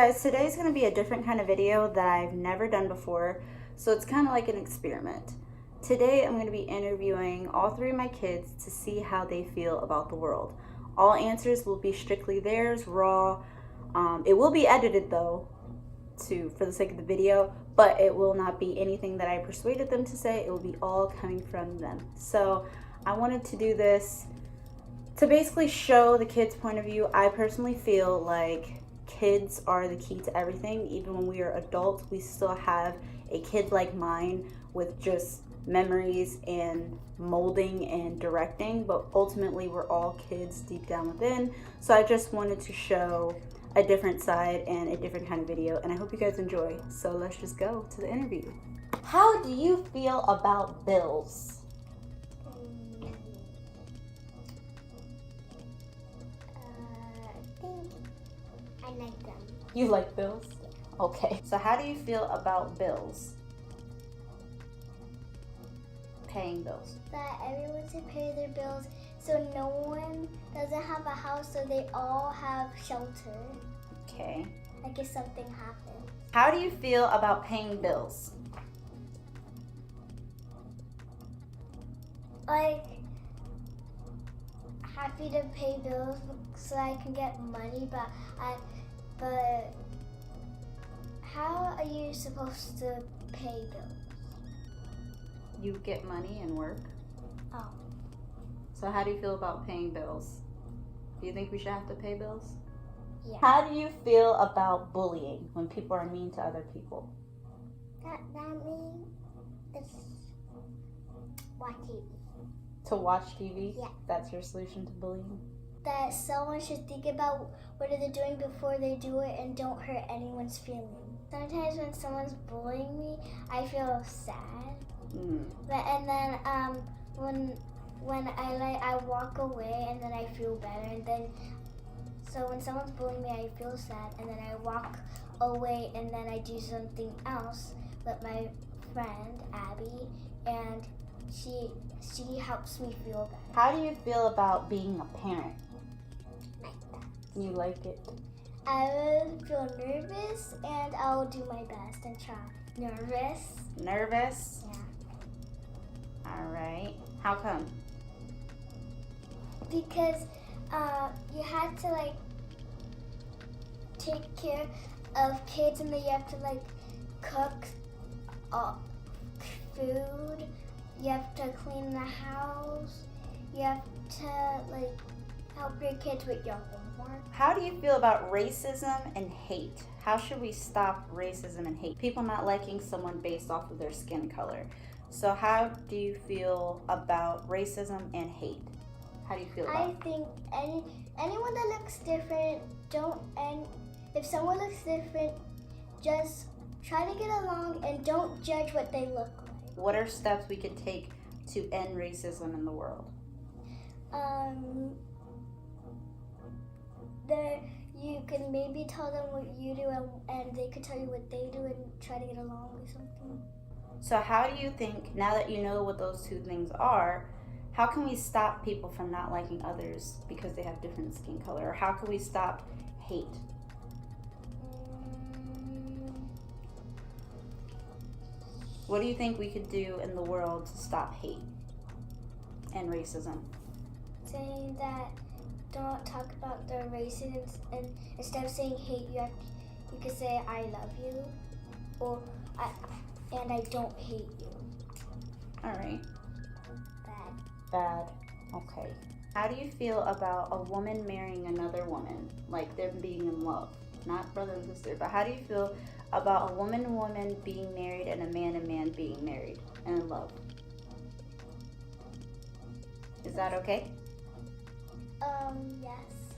guys, today's going to be a different kind of video that I've never done before, so it's kind of like an experiment. Today I'm going to be interviewing all three of my kids to see how they feel about the world. All answers will be strictly theirs, raw. It will be edited though, for the sake of the video, but it will not be anything that I persuaded them to say. It will be all coming from them. So I wanted to do this to basically show the kids' point of view. I personally feel like kids are the key to everything. Even when we are adults, we still have a kid-like mind with just memories and molding and directing, but ultimately we're all kids deep down within. So I just wanted to show a different side and a different kind of video, and I hope you guys enjoy. So let's just go to the interview. How do you feel about bills? I like them. You like bills? Okay. So how do you feel about bills? Paying bills. That everyone should pay their bills so no one doesn't have a house, so they all have shelter. Okay. Like if something happens. How do you feel about paying bills? Like, happy to pay bills so I can get money, but how are you supposed to pay bills? You get money and work. Oh. So how do you feel about paying bills? Do you think we should have to pay bills? Yeah. How do you feel about bullying, when people are mean to other people? That means it's watch TV. To watch TV? Yeah. That's your solution to bullying? That someone should think about what are they doing before they do it and don't hurt anyone's feelings. Sometimes when someone's bullying me, I feel sad. And then when I walk away and then I feel better, and then so when someone's bullying me, I feel sad, and then I walk away and then I do something else with my friend Abby, and she helps me feel better. How do you feel about being a parent? You like it? I will feel nervous and I'll do my best and try. Nervous? Nervous? Yeah. Alright. How come? Because you have to like take care of kids, and then you have to like cook food. You have to clean the house. You have to like help your kids with your homework. How do you feel about racism and hate? How should we stop racism and hate? People not liking someone based off of their skin color. So how do you feel about racism and hate? How do you feel about it? I think anyone that looks different, if someone looks different, just try to get along and don't judge what they look like. What are steps we could take to end racism in the world? You can maybe tell them what you do, and they could tell you what they do, and try to get along with something. So how do you think, now that you know what those two things are, how can we stop people from not liking others because they have different skin color? Or how can we stop hate? What do you think we could do in the world to stop hate and racism? Saying that don't talk about the racism, and instead of saying hate, you could say I love you, or I don't hate you. All right. Bad. Okay. How do you feel about a woman marrying another woman, like them being in love? Not brother and sister, but how do you feel about a woman and woman being married and a man being married and in love? Is that okay? Yes.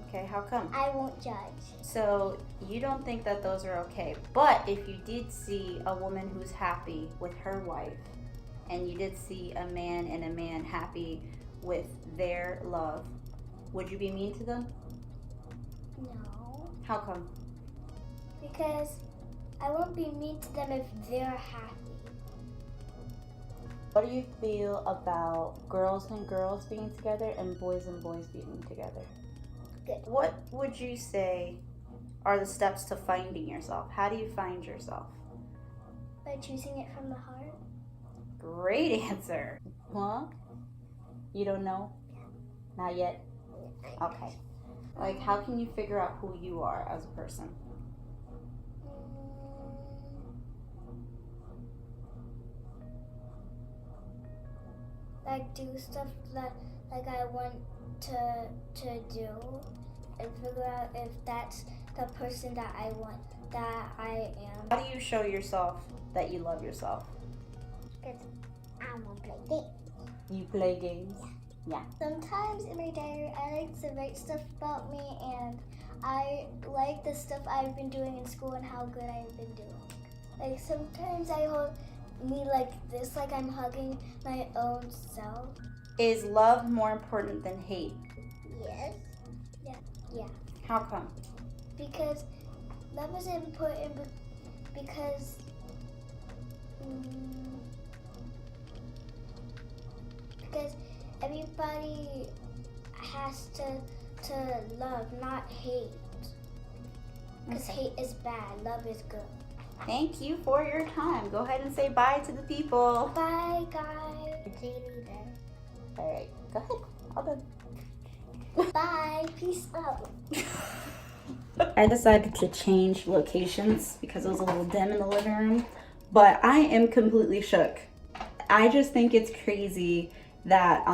Okay, how come? I won't judge. So you don't think that those are okay, but if you did see a woman who's happy with her wife, and you did see a man and a man happy with their love, would you be mean to them? No. How come? Because I won't be mean to them if they're happy. What do you feel about girls and girls being together and boys being together? Good. What would you say are the steps to finding yourself? How do you find yourself? By choosing it from the heart. Great answer. Huh? You don't know? Not yet? Okay. Like, how can you figure out who you are as a person? Like, do stuff that like I want to do, and figure out if that's the person that I want, that I am. How do you show yourself that you love yourself? Because I want to play games. You play games? Yeah. Sometimes in my diary, I like to write stuff about me, and I like the stuff I've been doing in school and how good I've been doing. Like, sometimes I hold me like this, like I'm hugging my own self. Is love more important than hate? Yes. Yeah. How come? Because love is important because everybody has to love, not hate. Because hate is bad, love is good. Thank you for your time. Go ahead and say bye to the people. Bye, guys. See you later. All right, go ahead. All done. Bye. Peace out. I decided to change locations because it was a little dim in the living room, but I am completely shook. I just think it's crazy that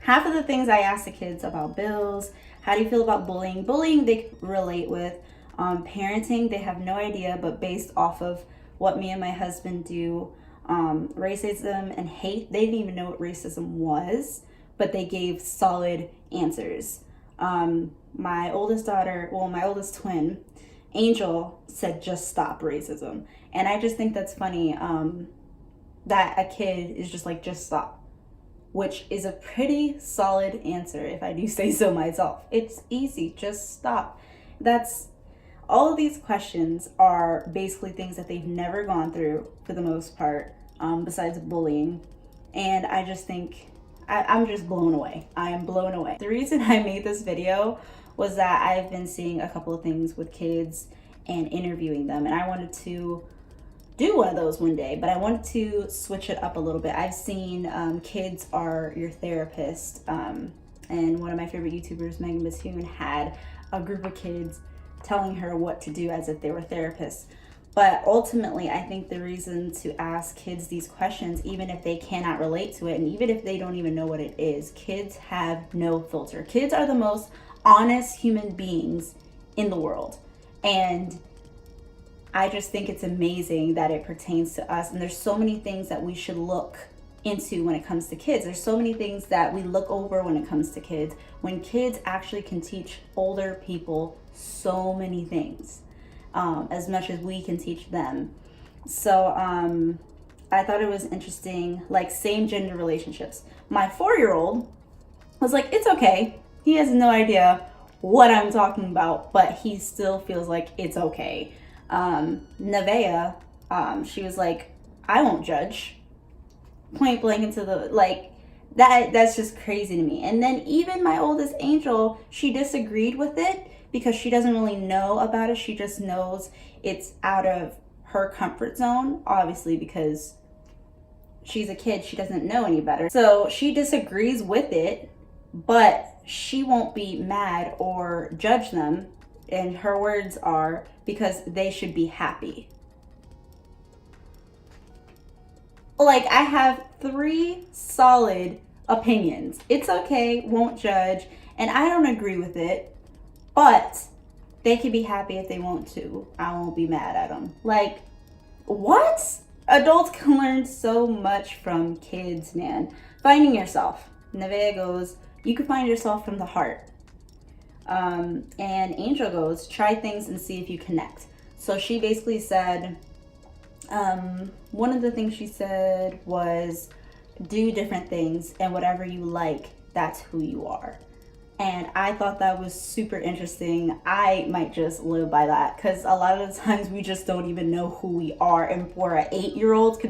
half of the things I asked the kids about bills, how do you feel about bullying they relate with. Parenting, they have no idea, but based off of what me and my husband do, racism and hate, they didn't even know what racism was, but they gave solid answers. My oldest twin, Angel, said just stop racism. And I just think that's funny, that a kid is just like, just stop, which is a pretty solid answer if I do say so myself. It's easy, just stop. All of these questions are basically things that they've never gone through for the most part, besides bullying. And I just think, I'm just blown away. I am blown away. The reason I made this video was that I've been seeing a couple of things with kids and interviewing them, and I wanted to do one of those one day, but I wanted to switch it up a little bit. I've seen kids are your therapist, and one of my favorite YouTubers, Megan Batoon, had a group of kids telling her what to do as if they were therapists. But ultimately, I think the reason to ask kids these questions, even if they cannot relate to it, and even if they don't even know what it is, kids have no filter. Kids are the most honest human beings in the world. And I just think it's amazing that it pertains to us. And there's so many things that we should look into when it comes to kids. There's so many things that we look over when it comes to kids, when kids actually can teach older people so many things, as much as we can teach them. So I thought it was interesting, like same gender relationships. My 4-year-old was like, it's okay. He has no idea what I'm talking about, but he still feels like it's okay. Nevaeh, she was like, I won't judge. Point blank into the, like, that's just crazy to me. And then even my oldest Angel, she disagreed with it because she doesn't really know about it. She just knows it's out of her comfort zone, obviously, because she's a kid, she doesn't know any better. So she disagrees with it, but she won't be mad or judge them. And her words are, because they should be happy. Like, I have 3 solid opinions. It's okay, won't judge, and I don't agree with it, but they can be happy if they want to. I won't be mad at them. Like, what? Adults can learn so much from kids, man. Finding yourself. Nevaeh goes, you can find yourself from the heart. And Angel goes, try things and see if you connect. So she basically said, one of the things she said was, do different things, and whatever you like, that's who you are. And I thought that was super interesting. I might just live by that, because a lot of the times we just don't even know who we are. And for an 8-year-old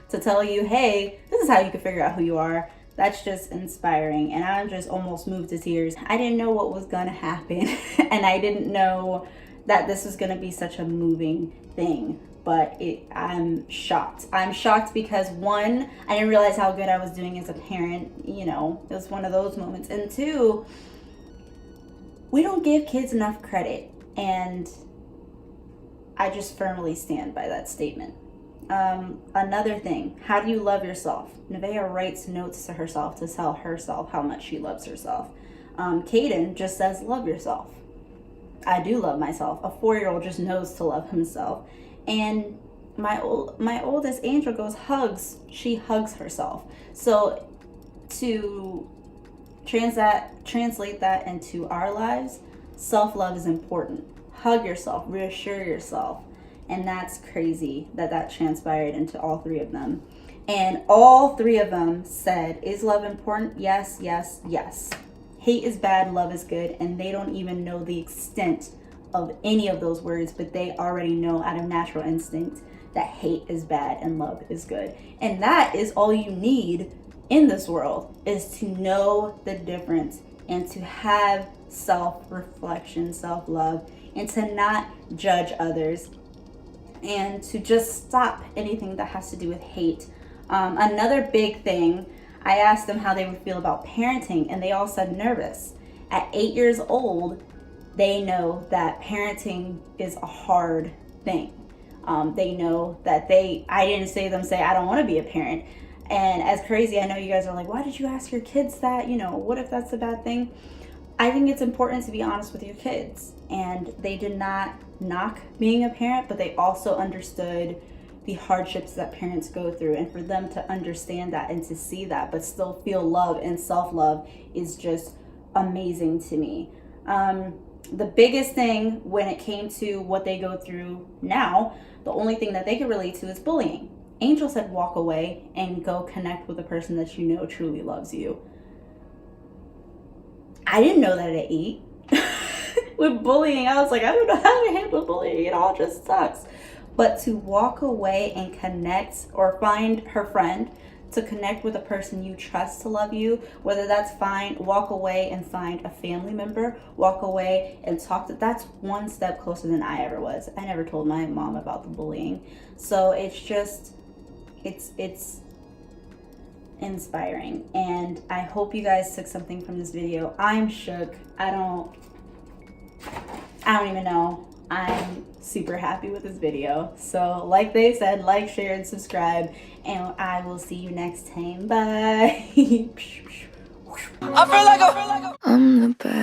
to tell you, hey, this is how you can figure out who you are, that's just inspiring. And I'm just almost moved to tears. I didn't know what was gonna happen, and I didn't know that this was going to be such a moving thing. But I'm shocked. I'm shocked because one, I didn't realize how good I was doing as a parent. You know, it was one of those moments. And two, we don't give kids enough credit. And I just firmly stand by that statement. Another thing, how do you love yourself? Nevaeh writes notes to herself to tell herself how much she loves herself. Caden just says, love yourself. I do love myself. A 4-year-old just knows to love himself. And my oldest Angel goes, hugs. She hugs herself. So to translate that into our lives, self-love is important. Hug yourself, reassure yourself. And that's crazy that transpired into all three of them. And all three of them said, is love important? Yes, yes, yes. Hate is bad, love is good. And they don't even know the extent of any of those words, but they already know out of natural instinct that hate is bad and love is good. And that is all you need in this world, is to know the difference and to have self-reflection, self-love, and to not judge others, and to just stop anything that has to do with hate. Another big thing, I asked them how they would feel about parenting, and they all said nervous. At 8 years old, they know that parenting is a hard thing. They know that I didn't say I don't want to be a parent. And as crazy, I know you guys are like, why did you ask your kids that? You know, what if that's a bad thing? I think it's important to be honest with your kids. And they did not knock being a parent, but they also understood the hardships that parents go through. And for them to understand that and to see that, but still feel love and self-love is just amazing to me. The biggest thing when it came to what they go through now, the only thing that they could relate to is bullying. Angel said walk away and go connect with a person that you know truly loves you. I didn't know that at 8. With bullying, I was like, I don't know how to handle bullying. It all just sucks. But to walk away and connect, or find her friend to connect with a person you trust to love you, whether that's walk away and find a family member, walk away and talk to, that's one step closer than I ever was. I never told my mom about the bullying. So it's just, it's inspiring. And I hope you guys took something from this video. I'm shook. I don't even know. I'm super happy with this video. So like they said, like, share, and subscribe, and I will see you next time. Bye. I'm the best.